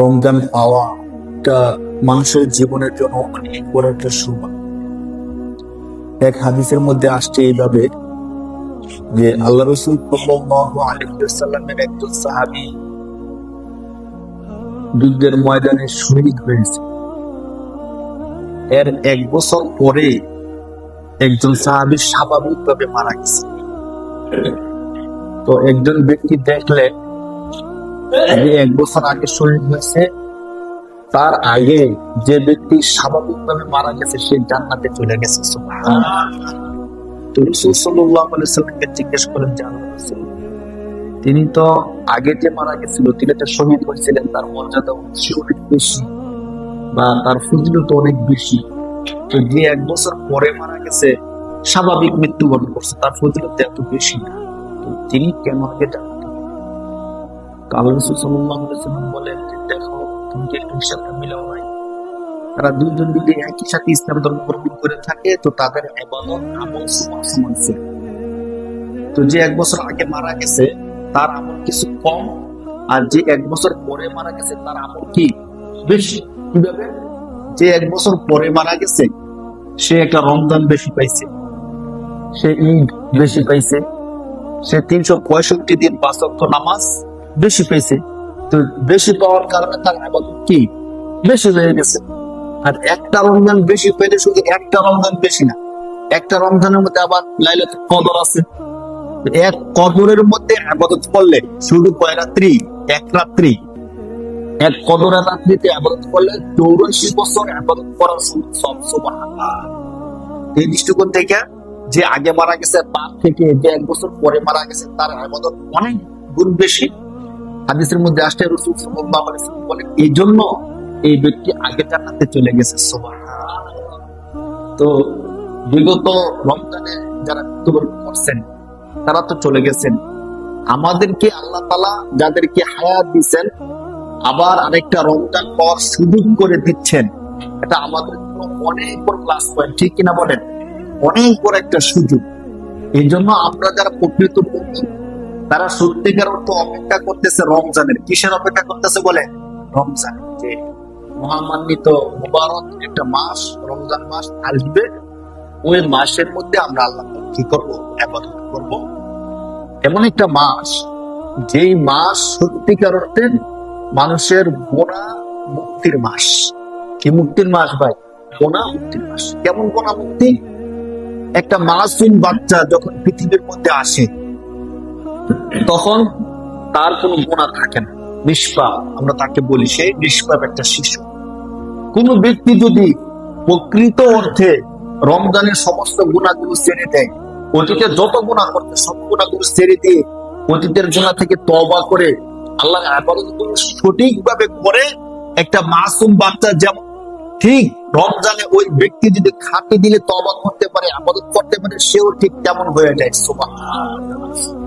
রমজান পাওয়া এটা মানুষের জীবনের জন্য অনেক বড় একটা সৌভাগ্য। এক হাদিসের মধ্যে আসছে এইভাবে যে আল্লাহ রাসূল সাল্লাল্লাহু আলাইহি ওয়াসাল্লামের একজন সাহাবী যুদ্ধের ময়দানে শহীদ হয়েছে। এর এক বছর পরে একজন সাহাবী স্বাভাবিকভাবে মারা গেছে। তো একজন ব্যক্তি দেখলেন যে এক বছর আগে শহীদ হয়েছে, তার আগে যে ব্যক্তি স্বাভাবিকভাবে মারা গেছে সে জান্নাতে চলে গেছে। সুবহানাল্লাহ। তো রাসূল সাল্লাল্লাহু আলাইহি ওয়াসাল্লামকে জিজ্ঞেস করেন যে আল্লাহর রাসূল, তিনি তো আগে যে মারা গেছিল তিনি তো শহীদ হয়েছিলেন, তার মর্যাদা অনেক বেশি বা তার ফজিলত অনেক বেশি, তো যে এক বছর পরে মারা গেছে স্বাভাবিক মৃত্যুবরণ করছে তার ফজিলত এত বেশি না, তো তিনি কেন আগে জান্নাতে গেলেন? তো আল্লাহ রাসূল সাল্লাল্লাহু আলাইহি ওয়াসাল্লাম বলেন যে দেখো, তুমি কি একটু হিসাবটা মিলাও নাই? তারা দুইজন যদি একই সাথে ইসলাম ধর্ম গ্রহণ করে থাকে তো তাদের ইবাদত আমল সমান সমান ছিল। তো যে এক বছর আগে মারা গেছে তার আমল কিছু কম, আর যে এক বছর পরে মারা গেছে তার আমল কি বেশি। কিভাবে? যে এক বছর পরে মারা গেছে সে একটা রমজান বেশি পাইছে, সে ঈদ বেশি পাইছে, সে 365 দিন 5 ওয়াক্ত নামাজ বেশি পাইছে। তো বেশি পাওয়ার কারণে তার ইবাদত কি বেশি হয়ে গেছে। আর একটা রমজান বেশি পেলে শুধু একটা রমজান বেশি না, একটা রমজানের মধ্যে আবার লাইলাতুল কদর আছে। এক কদরের মধ্যে ইবাদত করলে শুধু কয় রাত্রি? এক রাত্রি। এক কদরের রাত্রিতে ইবাদত করলে 84 বছর ইবাদত করার সব। সুবহানাল্লাহ। এই দৃষ্টিকোণ থেকে যে আগে মারা গেছে তার থেকে যে এক বছর পরে মারা গেছে তার ইবাদত অনেক গুণ বেশি। হাদিসের মধ্যে আসছে রাসূল সাল্লাল্লাহু আলাইহি ওয়াসাল্লাম বলেন এই জন্য এই ব্যক্তি আগে জান্নাতে চলে গেছে। সুবহানাল্লাহ। তো বিগত রমজানে যারা মৃত্যুবরণ করছেন তারা তো চলে গেছেন, আমাদেরকে আল্লাহ তাআলা যাদেরকে হায়াত দিচ্ছেন আবার আরেকটা রমজান পাওয়ার সুযোগ করে দিচ্ছেন, এটা আমাদের জন্য অনেক বড় প্লাস পয়েন্ট, ঠিক কিনা বলেন? অনেক বড় একটা সুযোগ। এই জন্য আমরা যারা প্রকৃত মুমিন তারা সত্যিকার অর্থ অপেক্ষা করতেছে রমজানের। কিসের অপেক্ষা করতেছে বলে? রমজান, যে মহামান্বিত মুবারক একটা মাস রমজান মাস আসবে, ওই মাসের মধ্যে আমরা আল্লাহ কি করব? ইবাদত করব। এমন একটা মাস যেই মাস সত্যিকার অর্থে মানুষের গুনাহ মুক্তির মাস। কি মুক্তির মাস ভাই? গুনাহ মুক্তির মাস। কেমন গুনাহ মুক্তি? একটা মাসুম বাচ্চা যখন পৃথিবীর মধ্যে আসে তখন তার কোনো গুনাহ থাকে না, নিষ্পাপ আমরা তাকে বলি, সে নিষ্পাপ একটা শিশু। কোন ব্যক্তি যদি প্রকৃত অর্থে রমজানের সমস্ত গুনাহগুলো ছেড়ে দেয়, অতীতে যত গুনাহ করতে সব গুনাহগুলো ছেড়ে দিয়ে অতীতের গুনাহ থেকে তওবা করে আল্লাহর ইবাদতগুলো সঠিকভাবে করে, একটা মাসুম বাচ্চা যেমন ঠিক রমজানে ওই ব্যক্তি যদি খাঁটি দিলে তওবা করতে পারে, ইবাদত করতে পারে, সেও ঠিক তেমন হয়ে যায়। সুবহানাল্লাহ।